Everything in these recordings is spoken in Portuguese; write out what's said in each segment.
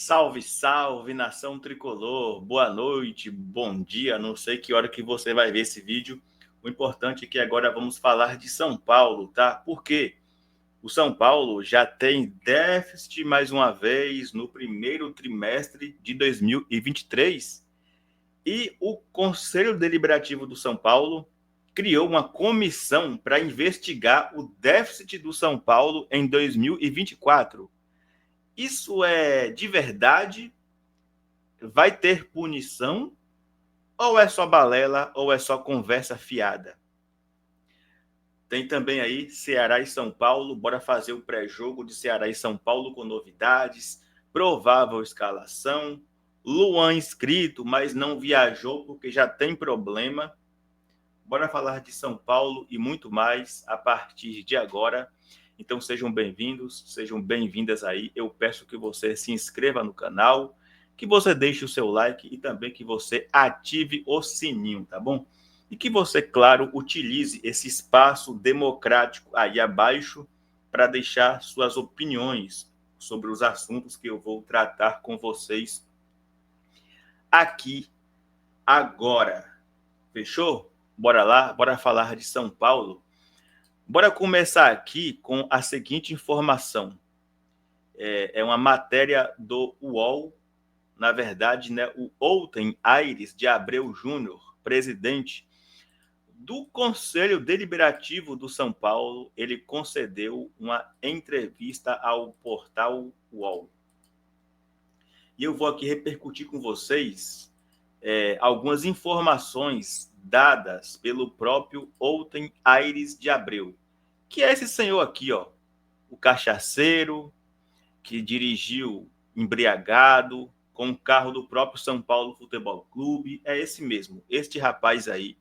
Salve, salve, nação tricolor. Boa noite, bom dia. Não sei que hora que você vai ver esse vídeo. O importante é que agora vamos falar de São Paulo, tá? Por quê? O São Paulo já tem déficit mais uma vez no primeiro trimestre de 2023 e o Conselho Deliberativo do São Paulo criou uma comissão para investigar o déficit do São Paulo em 2024. Isso é de verdade? Vai ter punição? Ou é só balela, ou é só conversa fiada? Tem também aí Ceará e São Paulo. Bora fazer o pré-jogo de Ceará e São Paulo com novidades, provável escalação. Luan inscrito, mas não viajou porque já tem problema. Bora falar de São Paulo e muito mais a partir de agora. Então sejam bem-vindos, sejam bem-vindas aí. Eu peço que você se inscreva no canal, que você deixe o seu like e também que você ative o sininho, tá bom? E que você, claro, utilize esse espaço democrático aí abaixo para deixar suas opiniões sobre os assuntos que eu vou tratar com vocês aqui agora. Fechou? Bora lá, bora falar de São Paulo. Bora começar aqui com a seguinte informação. É uma matéria do UOL, na verdade, né, o Outem Aires de Abreu Júnior, presidente do Conselho Deliberativo do São Paulo, ele concedeu uma entrevista ao portal UOL. E eu vou aqui repercutir com vocês algumas informações dadas pelo próprio Outem Aires de Abreu, que é esse senhor aqui, ó, o cachaceiro que dirigiu embriagado com o carro do próprio São Paulo Futebol Clube. É esse mesmo, este rapaz aí,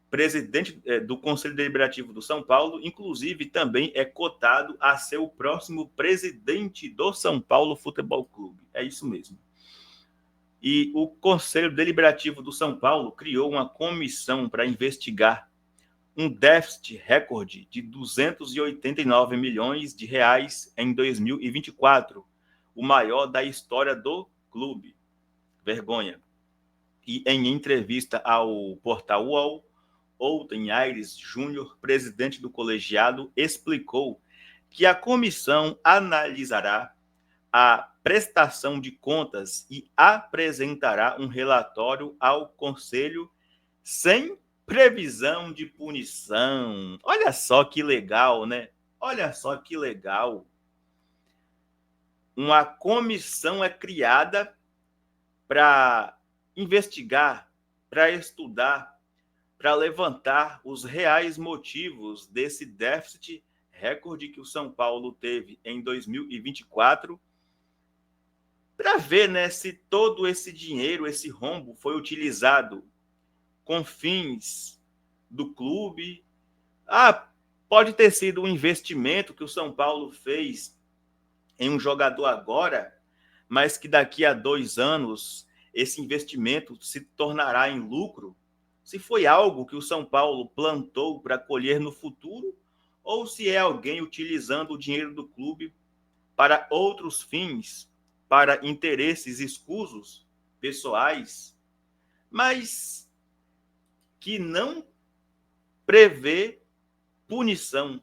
presidente do Conselho Deliberativo do São Paulo, inclusive também é cotado a ser o próximo presidente do São Paulo Futebol Clube. É isso mesmo. E o Conselho Deliberativo do São Paulo criou uma comissão para investigar um déficit recorde de 289 milhões de reais em 2024, o maior da história do clube. Vergonha. E em entrevista ao portal UOL, Outem Aires Júnior, presidente do colegiado, explicou que a comissão analisará a prestação de contas e apresentará um relatório ao Conselho sem previsão de punição. Olha só que legal, né? Olha só que legal. Uma comissão é criada para investigar, para estudar, para levantar os reais motivos desse déficit recorde que o São Paulo teve em 2024, para ver, né, se todo esse dinheiro, esse rombo foi utilizado com fins do clube. Pode ter sido um investimento que o São Paulo fez em um jogador agora, mas que daqui a 2 anos esse investimento se tornará em lucro. Se foi algo que o São Paulo plantou para colher no futuro, ou se é alguém utilizando o dinheiro do clube para outros fins, para interesses escusos, pessoais, mas que não prevê punição.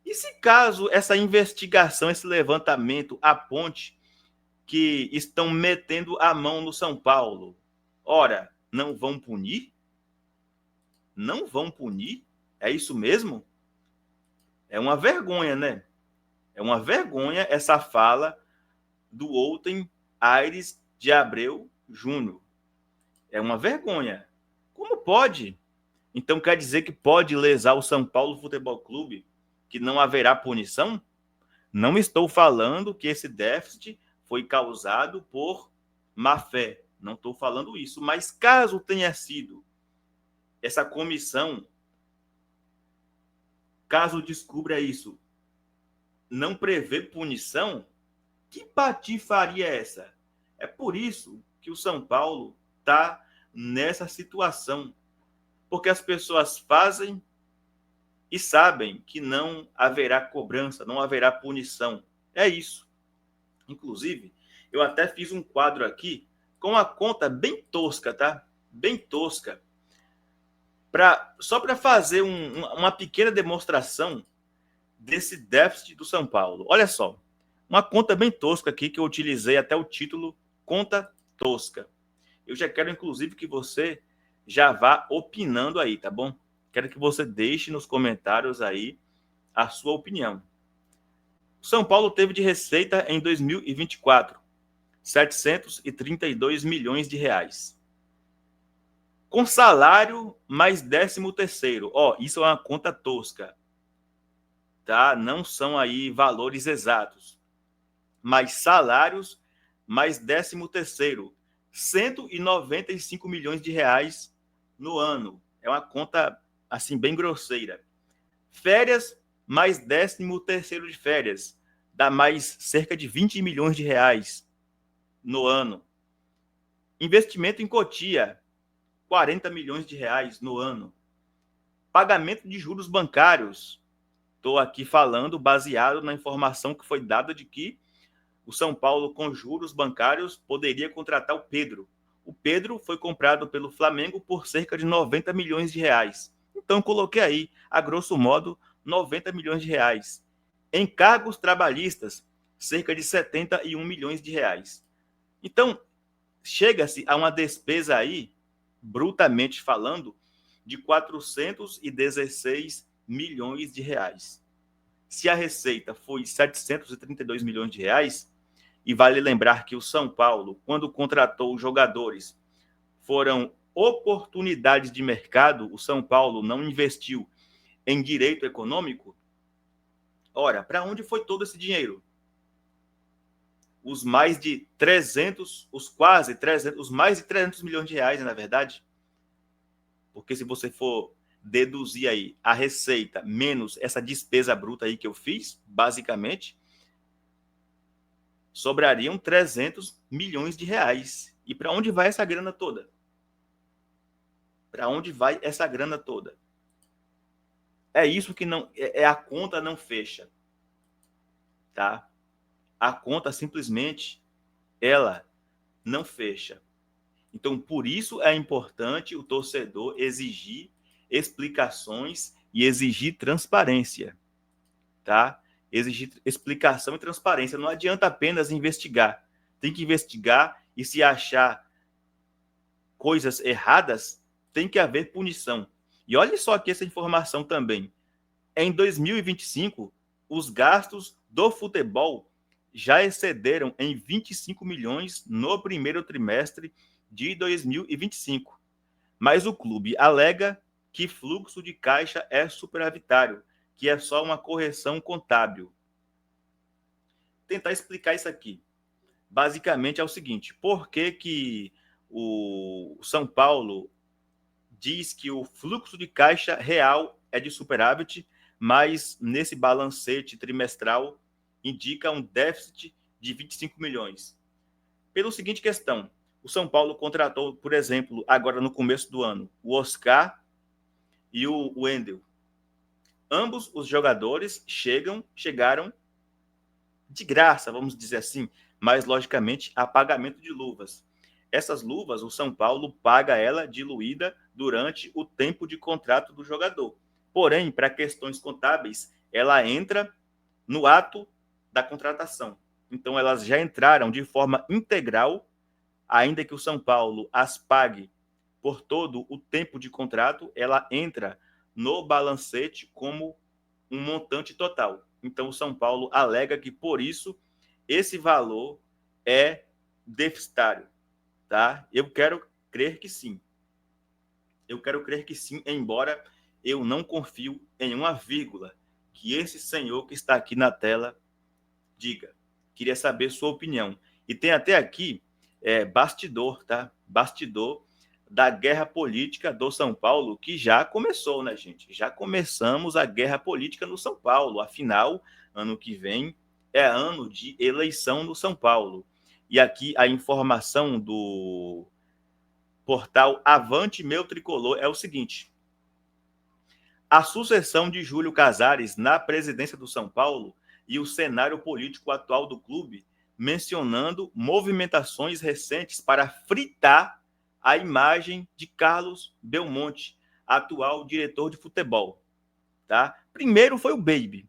E se caso essa investigação, esse levantamento aponte que estão metendo a mão no São Paulo, ora, não vão punir? Não vão punir? É isso mesmo? É uma vergonha, né? É uma vergonha essa fala do Outem Aires de Abreu Júnior. É uma vergonha. Como pode? Então quer dizer que pode lesar o São Paulo Futebol Clube, que não haverá punição? Não estou falando que esse déficit foi causado por má fé. Não estou falando isso. Mas caso tenha sido, essa comissão, caso descubra isso, não prevê punição, que patifaria é essa? É por isso que o São Paulo está nessa situação. Porque as pessoas fazem e sabem que não haverá cobrança, não haverá punição. É isso. Inclusive, Eu até fiz um quadro aqui com uma conta bem tosca, tá? Bem tosca. Só para fazer uma pequena demonstração desse déficit do São Paulo. Olha só, uma conta bem tosca aqui que eu utilizei até o título Conta Tosca. Eu já quero, inclusive, que você já vá opinando aí, tá bom? Quero que você deixe nos comentários aí a sua opinião. O São Paulo teve de receita em 2024 732 milhões de reais. Com salário mais 13º. Ó, isso é uma conta tosca, tá? Não são aí valores exatos. Mas salários mais 13º. 195 milhões de reais no ano. É uma conta, assim, bem grosseira. Férias mais 13º de férias. Dá mais cerca de 20 milhões de reais no ano. Investimento em Cotia, 40 milhões de reais no ano. Pagamento de juros bancários. Estou aqui falando baseado na informação que foi dada de que o São Paulo, com juros bancários, poderia contratar o Pedro. O Pedro foi comprado pelo Flamengo por cerca de 90 milhões de reais. Então, coloquei aí, a grosso modo, 90 milhões de reais. Encargos trabalhistas, cerca de 71 milhões de reais. Então, chega-se a uma despesa aí, brutamente falando, de 416 milhões de reais. Se a receita foi 732 milhões de reais, e vale lembrar que o São Paulo, quando contratou os jogadores, foram oportunidades de mercado, o São Paulo não investiu em direito econômico. Ora, para onde foi todo esse dinheiro? Os mais de 300, os mais de 300 milhões de reais, na verdade. Porque se você for deduzir aí a receita menos essa despesa bruta aí que eu fiz, basicamente, sobrariam 300 milhões de reais. E para onde vai essa grana toda? Para onde vai essa grana toda? É isso que não a conta não fecha, tá? A conta simplesmente ela não fecha. Então, por isso é importante o torcedor exigir explicações e exigir transparência, tá? Exigir explicação e transparência. Não adianta apenas investigar. Tem que investigar e se achar coisas erradas, tem que haver punição. E olha só aqui essa informação também. Em 2025, os gastos do futebol já excederam em 25 milhões no primeiro trimestre de 2025. Mas o clube alega que fluxo de caixa é superavitário, que é só uma correção contábil. Tentar explicar isso aqui. Basicamente é o seguinte: por que o São Paulo diz que o fluxo de caixa real é de superávit, mas nesse balancete trimestral indica um déficit de 25 milhões? Pela seguinte questão: o São Paulo contratou, por exemplo, agora no começo do ano, o Oscar e o Wendel. Ambos os jogadores chegaram de graça, vamos dizer assim, mas logicamente a pagamento de luvas. Essas luvas, o São Paulo paga ela diluída durante o tempo de contrato do jogador. Porém, para questões contábeis, ela entra no ato da contratação. Então, elas já entraram de forma integral, ainda que o São Paulo as pague por todo o tempo de contrato, ela entra no balancete como um montante total. Então, o São Paulo alega que, por isso, esse valor é deficitário. Tá? Eu quero crer que sim. Eu quero crer que sim, embora eu não confio em uma vírgula que esse senhor que está aqui na tela diga. Queria saber sua opinião. E tem até aqui bastidor, tá? Bastidor da guerra política do São Paulo, que já começou, né, gente? Já começamos a guerra política no São Paulo. Afinal, ano que vem é ano de eleição no São Paulo. E aqui a informação do portal Avante Meu Tricolor é o seguinte: a sucessão de Júlio Casares na presidência do São Paulo e o cenário político atual do clube mencionando movimentações recentes para fritar a imagem de Carlos Belmonte, atual diretor de futebol. Tá? Primeiro foi o Baby.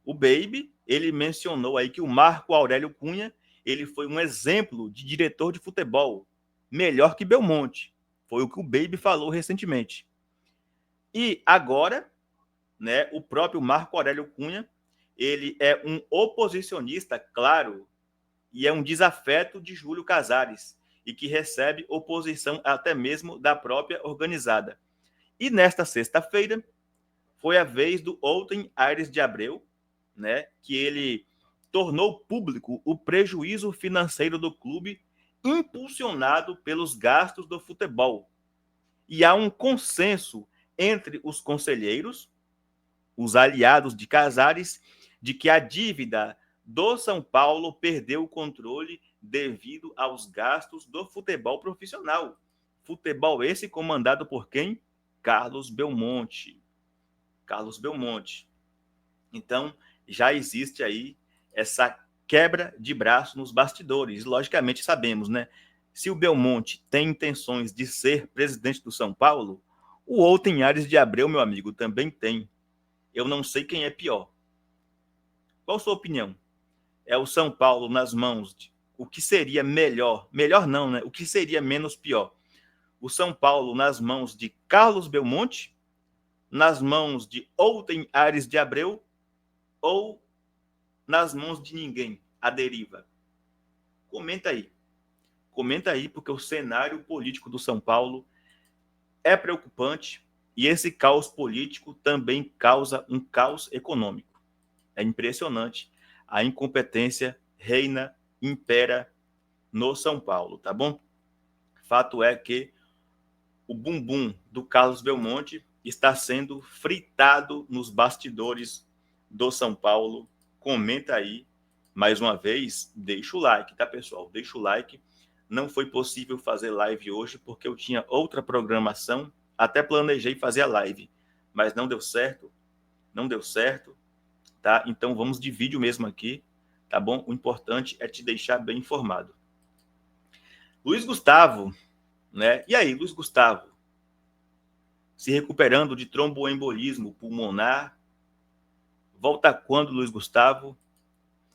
O Baby, ele mencionou aí que o Marco Aurélio Cunha, ele foi um exemplo de diretor de futebol, melhor que Belmonte. Foi o que o Baby falou recentemente. E agora, né, o próprio Marco Aurélio Cunha, ele é um oposicionista, claro, e é um desafeto de Júlio Casares, e que recebe oposição até mesmo da própria organizada. E nesta sexta-feira, foi a vez do Outen Aires de Abreu, né, que ele tornou público o prejuízo financeiro do clube impulsionado pelos gastos do futebol. E há um consenso entre os conselheiros, os aliados de Casares, de que a dívida do São Paulo perdeu o controle devido aos gastos do futebol profissional. Futebol esse comandado por quem? Carlos Belmonte. Carlos Belmonte. Então, já existe aí essa quebra de braço nos bastidores. Logicamente, sabemos, né? Se o Belmonte tem intenções de ser presidente do São Paulo, o Outen Aires de Abreu, meu amigo, também tem. Eu não sei quem é pior. Qual a sua opinião? É o São Paulo nas mãos de o que seria melhor? Melhor não, né? O que seria menos pior? O São Paulo nas mãos de Carlos Belmonte, nas mãos de Outen Aires de Abreu ou nas mãos de ninguém, a deriva? Comenta aí. Comenta aí, porque o cenário político do São Paulo é preocupante e esse caos político também causa um caos econômico. É impressionante. A incompetência reina, impera no São Paulo, tá bom? Fato é que o bumbum do Carlos Belmonte está sendo fritado nos bastidores do São Paulo. Comenta aí, mais uma vez, deixa o like, tá, pessoal? Deixa o like. Não foi possível fazer live hoje porque eu tinha outra programação. Até planejei fazer a live, mas não deu certo. Não deu certo, tá? Então vamos de vídeo mesmo aqui, tá bom? O importante é te deixar bem informado. Luiz Gustavo, né? E aí, Luiz Gustavo? Se recuperando de tromboembolismo pulmonar. Volta quando, Luiz Gustavo?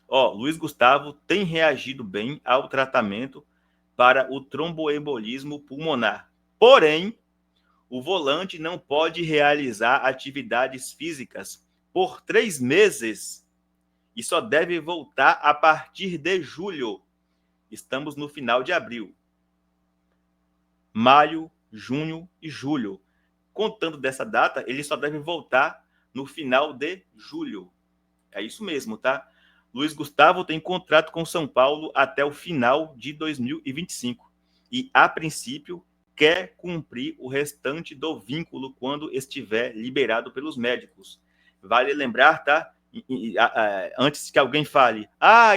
Luiz Gustavo tem reagido bem ao tratamento para o tromboembolismo pulmonar. Porém, o volante não pode realizar atividades físicas por 3 meses e só deve voltar a partir de julho. Estamos no final de abril. Maio, junho e julho. Contando dessa data, ele só deve voltar no final de julho. É isso mesmo, tá? Luiz Gustavo tem contrato com São Paulo até o final de 2025 e, a princípio, quer cumprir o restante do vínculo quando estiver liberado pelos médicos. Vale lembrar, tá? Antes que alguém fale,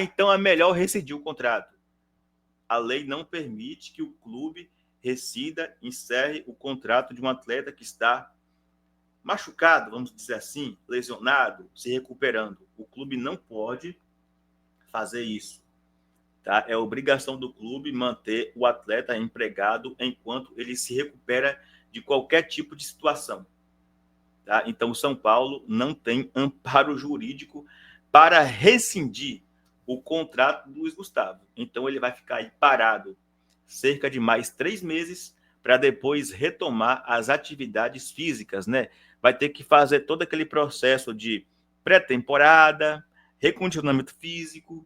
então é melhor rescindir o contrato. A lei não permite que o clube rescida, encerre o contrato de um atleta que está machucado, vamos dizer assim, lesionado, se recuperando. O clube não pode fazer isso. Tá? É obrigação do clube manter o atleta empregado enquanto ele se recupera de qualquer tipo de situação. Tá? Então, o São Paulo não tem amparo jurídico para rescindir o contrato do Luiz Gustavo. Então, ele vai ficar aí parado cerca de mais 3 meses para depois retomar as atividades físicas, né? Vai ter que fazer todo aquele processo de pré-temporada, recondicionamento físico,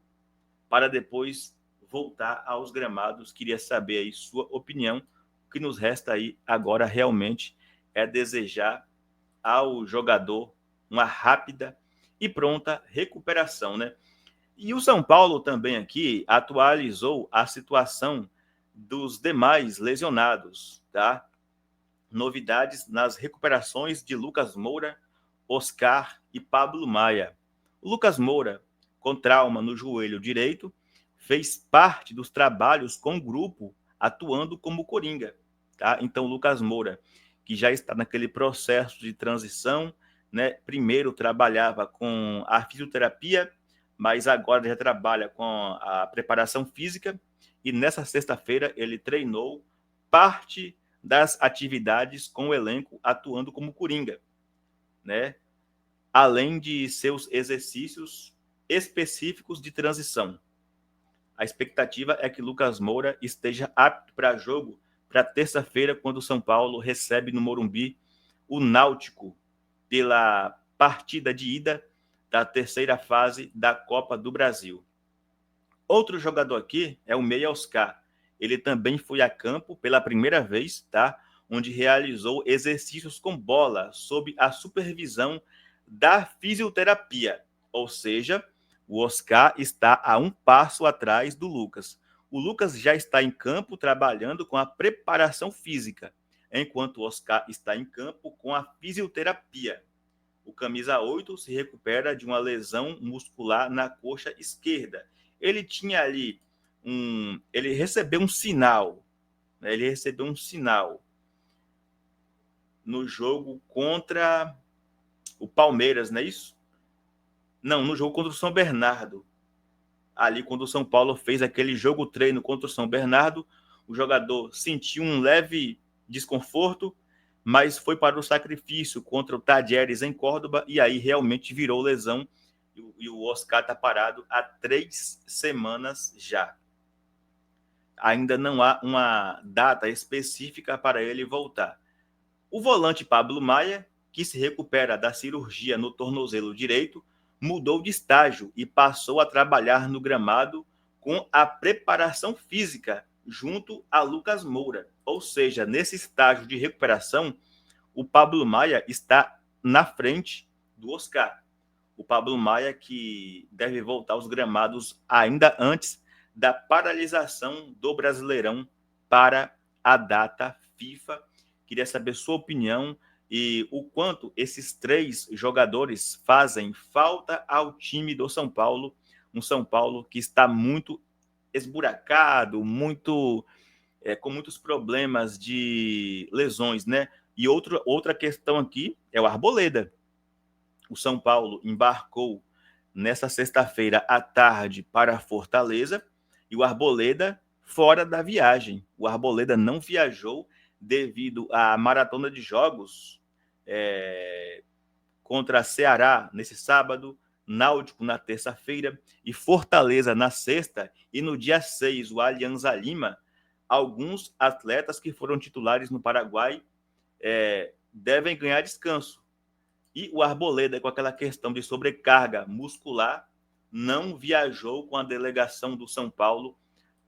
para depois voltar aos gramados. Queria saber aí sua opinião. O que nos resta aí agora realmente é desejar ao jogador uma rápida e pronta recuperação, né? E o São Paulo também aqui atualizou a situação dos demais lesionados, tá? Novidades nas recuperações de Lucas Moura, Oscar e Pablo Maia. O Lucas Moura, com trauma no joelho direito, fez parte dos trabalhos com o grupo, atuando como coringa, tá? Então, o Lucas Moura, que já está naquele processo de transição, né? Primeiro trabalhava com a fisioterapia, mas agora já trabalha com a preparação física e nessa sexta-feira ele treinou parte das atividades com o elenco atuando como coringa, né? Além de seus exercícios específicos de transição. A expectativa é que Lucas Moura esteja apto para jogo para terça-feira, quando o São Paulo recebe no Morumbi o Náutico pela partida de ida da terceira fase da Copa do Brasil. Outro jogador aqui é o Meia Oscar. Ele também foi a campo pela primeira vez, tá? Onde realizou exercícios com bola sob a supervisão da fisioterapia. Ou seja, o Oscar está a um passo atrás do Lucas. O Lucas já está em campo trabalhando com a preparação física, enquanto o Oscar está em campo com a fisioterapia. O camisa 8 se recupera de uma lesão muscular na coxa esquerda. Ele tinha ali ele recebeu um sinal, né? Ele recebeu um sinal no jogo contra o Palmeiras, não é isso? Não, no jogo contra o São Bernardo. Ali, quando o São Paulo fez aquele jogo treino contra o São Bernardo, o jogador sentiu um leve desconforto, mas foi para o sacrifício contra o Tadieres em Córdoba e aí realmente virou lesão e o Oscar está parado há 3 semanas já. Ainda não há uma data específica para ele voltar. O volante Pablo Maia, que se recupera da cirurgia no tornozelo direito, mudou de estágio e passou a trabalhar no gramado com a preparação física junto a Lucas Moura. Ou seja, nesse estágio de recuperação, o Pablo Maia está na frente do Oscar. O Pablo Maia que deve voltar aos gramados ainda antes da paralisação do Brasileirão para a data FIFA. Queria saber sua opinião e o quanto esses 3 jogadores fazem falta ao time do São Paulo. Um São Paulo que está muito esburacado, com muitos problemas de lesões, né? E outra questão aqui é o Arboleda. O São Paulo embarcou nessa sexta-feira à tarde para Fortaleza e o Arboleda fora da viagem. O Arboleda não viajou devido à maratona de jogos contra Ceará nesse sábado, Náutico na terça-feira e Fortaleza na sexta. E no dia 6, o Alianza Lima, alguns atletas que foram titulares no Paraguai devem ganhar descanso. E o Arboleda, com aquela questão de sobrecarga muscular, não viajou com a delegação do São Paulo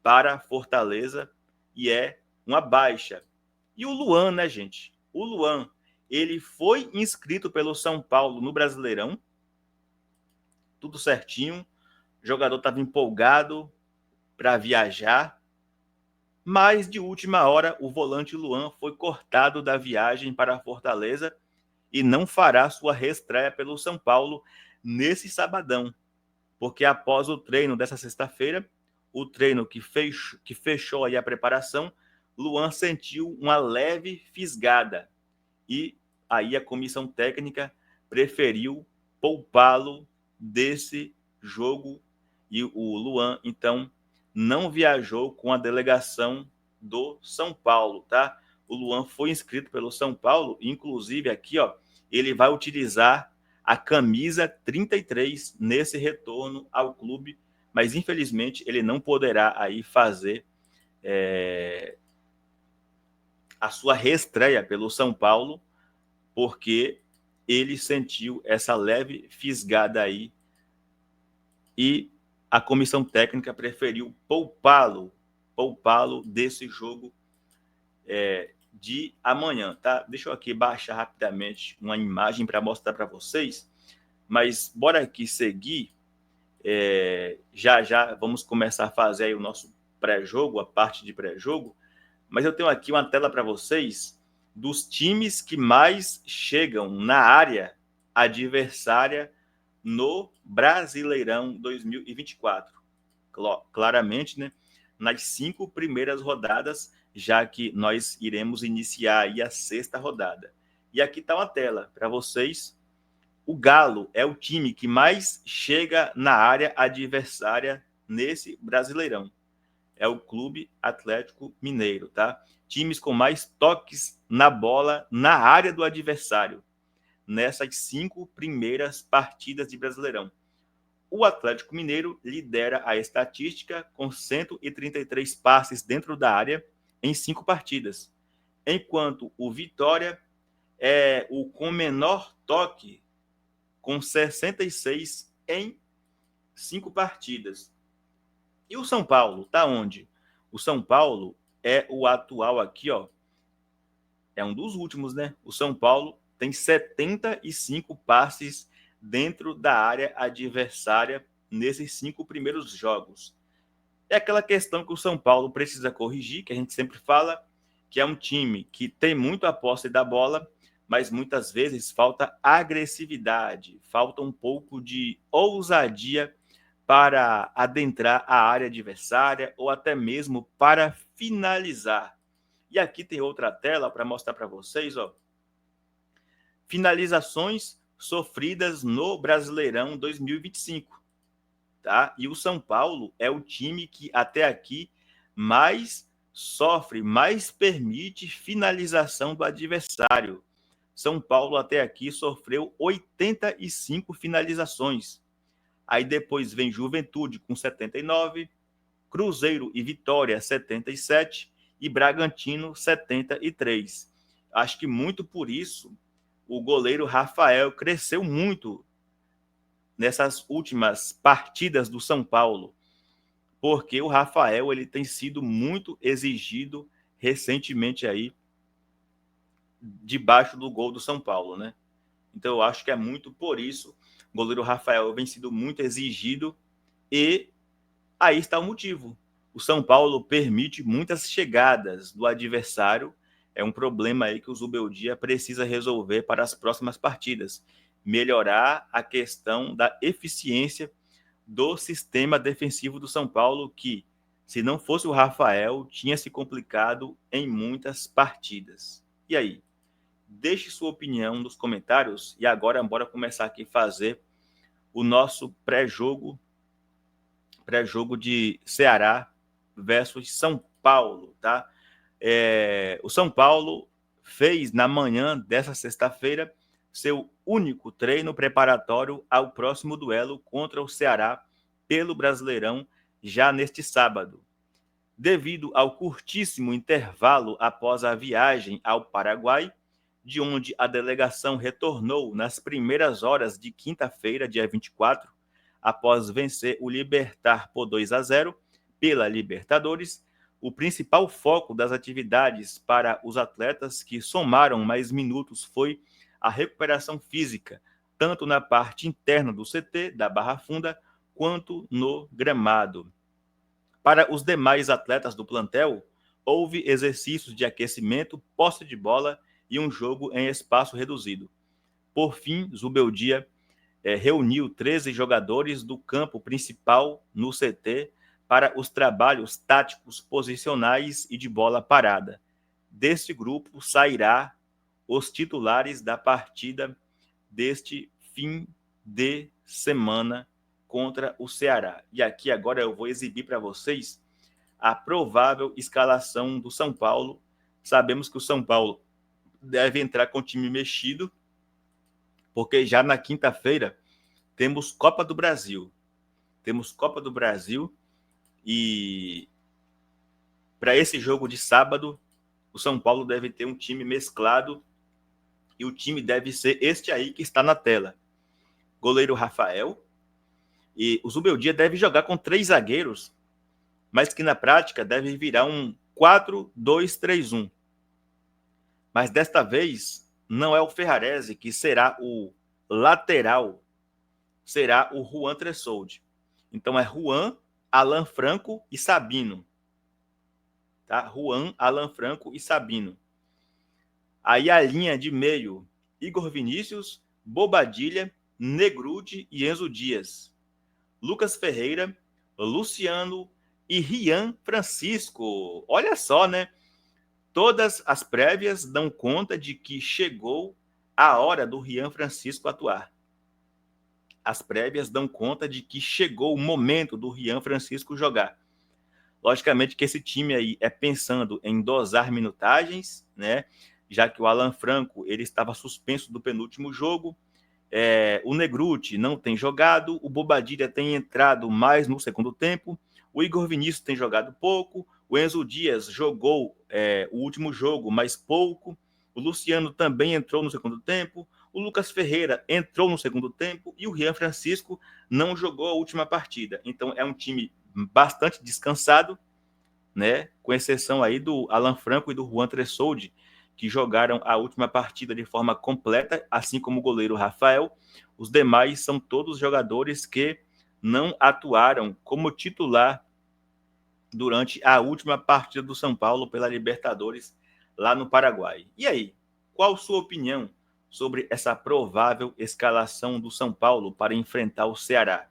para Fortaleza e é uma baixa. E o Luan, né, gente? O Luan, ele foi inscrito pelo São Paulo no Brasileirão, tudo certinho, o jogador estava empolgado para viajar, mas de última hora o volante Luan foi cortado da viagem para Fortaleza e não fará sua reestreia pelo São Paulo nesse sabadão, porque após o treino dessa sexta-feira, o treino que fechou aí a preparação, Luan sentiu uma leve fisgada e aí a comissão técnica preferiu poupá-lo desse jogo e o Luan, então, não viajou com a delegação do São Paulo, tá? O Luan foi inscrito pelo São Paulo, inclusive aqui, ó, ele vai utilizar a camisa 33 nesse retorno ao clube, mas infelizmente ele não poderá aí fazer a sua reestreia pelo São Paulo, porque ele sentiu essa leve fisgada aí e a comissão técnica preferiu poupá-lo desse jogo de amanhã, tá? Deixa eu aqui baixar rapidamente uma imagem para mostrar para vocês, mas bora aqui seguir. Já vamos começar a fazer aí o nosso pré-jogo, a parte de pré-jogo, mas eu tenho aqui uma tela para vocês dos times que mais chegam na área adversária no Brasileirão 2024. Claramente, né, nas 5 primeiras rodadas, já que nós iremos iniciar aí a 6ª rodada. E aqui está uma tela para vocês, o Galo é o time que mais chega na área adversária nesse Brasileirão. É o Clube Atlético Mineiro, tá? Times com mais toques na bola na área do adversário nessas 5 primeiras partidas de Brasileirão. O Atlético Mineiro lidera a estatística com 133 passes dentro da área em 5 partidas, enquanto o Vitória é o com menor toque, com 66 em 5 partidas. E o São Paulo tá onde? O São Paulo é o atual aqui, ó. É um dos últimos, né? O São Paulo tem 75 passes dentro da área adversária nesses 5 primeiros jogos. É aquela questão que o São Paulo precisa corrigir, que a gente sempre fala, que é um time que tem muito a posse da bola, mas muitas vezes falta agressividade, falta um pouco de ousadia para adentrar a área adversária ou até mesmo para finalizar. E aqui tem outra tela para mostrar para vocês, ó. Finalizações sofridas no Brasileirão 2025, tá? E o São Paulo é o time que até aqui mais sofre, mais permite finalização do adversário. São Paulo até aqui sofreu 85 finalizações. Aí depois vem Juventude com 79, Cruzeiro e Vitória 77 e Bragantino 73. Acho que muito por isso o goleiro Rafael cresceu muito nessas últimas partidas do São Paulo, porque o Rafael ele tem sido muito exigido recentemente aí debaixo do gol do São Paulo, né? Então eu acho que é muito por isso o goleiro Rafael vem sido muito exigido e aí está o motivo. O São Paulo permite muitas chegadas do adversário. É um problema aí que o Zubeldia precisa resolver para as próximas partidas. Melhorar a questão da eficiência do sistema defensivo do São Paulo, que, se não fosse o Rafael, tinha se complicado em muitas partidas. E aí? Deixe sua opinião nos comentários. E agora, bora começar aqui a fazer o nosso pré-jogo de Ceará versus São Paulo, tá? O São Paulo fez na manhã dessa sexta-feira seu único treino preparatório ao próximo duelo contra o Ceará pelo Brasileirão já neste sábado. Devido ao curtíssimo intervalo após a viagem ao Paraguai, de onde a delegação retornou nas primeiras horas de quinta-feira, dia 24, após vencer o Libertad por 2-0 pela Libertadores, o principal foco das atividades para os atletas que somaram mais minutos foi a recuperação física, tanto na parte interna do CT da Barra Funda, quanto no gramado. Para os demais atletas do plantel, houve exercícios de aquecimento, posse de bola e um jogo em espaço reduzido. Por fim, Zubeldia reuniu 13 jogadores do campo principal no CT para os trabalhos táticos posicionais e de bola parada. Deste grupo sairá os titulares da partida deste fim de semana contra o Ceará. E aqui agora eu vou exibir para vocês a provável escalação do São Paulo. Sabemos que o São Paulo deve entrar com o time mexido, porque já na quinta-feira temos Copa do Brasil. E para esse jogo de sábado, o São Paulo deve ter um time mesclado e o time deve ser este aí que está na tela. Goleiro Rafael. E o Zubeldia deve jogar com 3 zagueiros, mas que na prática deve virar um 4-2-3-1. Mas desta vez não é o Ferrarese que será o lateral, será o Juan Tressoldi. Então é Juan, Alan Franco e Sabino. Tá? Juan, Alan Franco e Sabino. Aí a linha de meio, Igor Vinícius, Bobadilha, Negrude e Enzo Dias. Lucas Ferreira, Luciano e Rian Francisco. Olha só, né? Todas as prévias dão conta de que chegou a hora do Rian Francisco atuar. as prévias dão conta de que chegou o momento do Rian Francisco jogar. Logicamente que esse time aí é pensando em dosar minutagens, né? Já que o Alan Franco ele estava suspenso do penúltimo jogo, o Negruti não tem jogado, o Bobadilla tem entrado mais no segundo tempo, o Igor Vinícius tem jogado pouco, o Enzo Dias jogou o último jogo, mas pouco, o Luciano também entrou no segundo tempo, o Lucas Ferreira entrou no segundo tempo e o Rian Francisco não jogou a última partida. Então é um time bastante descansado, né? Com exceção aí do Alan Franco e do Juan Tressoldi, que jogaram a última partida de forma completa, assim como o goleiro Rafael. Os demais são todos jogadores que não atuaram como titular durante a última partida do São Paulo pela Libertadores lá no Paraguai. E aí, qual sua opinião sobre essa provável escalação do São Paulo para enfrentar o Ceará?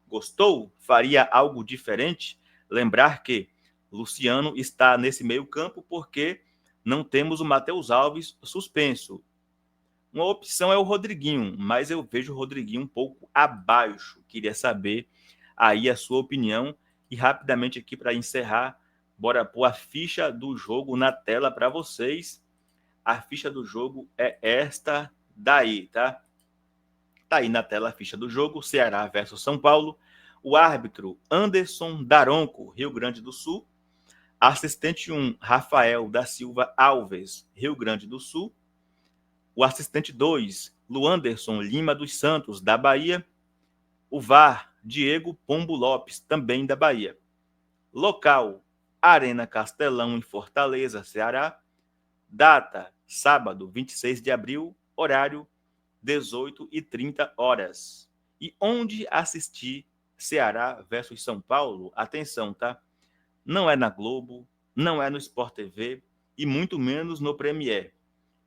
Gostou? Faria algo diferente? Lembrar que Luciano está nesse meio campo porque não temos o Matheus Alves suspenso. Uma opção é o Rodriguinho, mas eu vejo o Rodriguinho um pouco abaixo. Queria saber aí a sua opinião. E rapidamente aqui para encerrar, bora pôr a ficha do jogo na tela para vocês. A ficha do jogo é esta daí, tá? Tá aí na tela a ficha do jogo, Ceará versus São Paulo. O árbitro Anderson Daronco, Rio Grande do Sul. Assistente 1, Rafael da Silva Alves, Rio Grande do Sul. O assistente 2, Luanderson Lima dos Santos, da Bahia. O VAR, Diego Pombo Lopes, também da Bahia. Local, Arena Castelão, em Fortaleza, Ceará. Data, sábado, 26 de abril. Horário, 18h30. E onde assistir Ceará versus São Paulo? Atenção, tá? Não é na Globo, não é no Sport TV e muito menos no Premiere.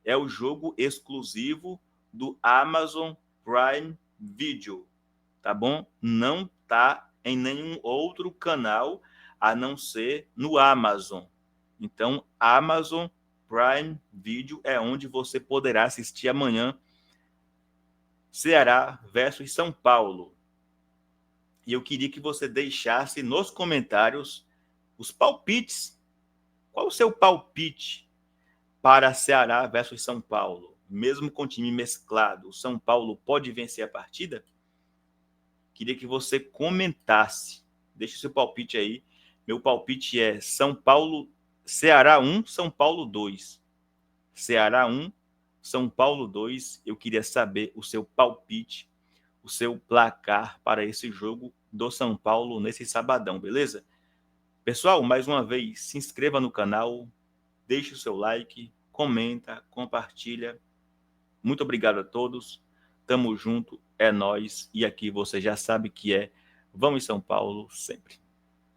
É o jogo exclusivo do Amazon Prime Video, tá bom? Não tá em nenhum outro canal a não ser no Amazon. Então, Amazon Prime Video é onde você poderá assistir amanhã Ceará versus São Paulo. E eu queria que você deixasse nos comentários os palpites. Qual o seu palpite para Ceará versus São Paulo? Mesmo com time mesclado, o São Paulo pode vencer a partida? Queria que você comentasse. Deixe o seu palpite aí. Meu palpite é Ceará 1, São Paulo 2. Ceará 1, São Paulo 2. Eu queria saber o seu palpite, o seu placar para esse jogo do São Paulo nesse sabadão, beleza? Pessoal, mais uma vez, se inscreva no canal, deixe o seu like, comenta, compartilha. Muito obrigado a todos. Tamo junto, é nóis. E aqui você já sabe que é Vamos São Paulo sempre.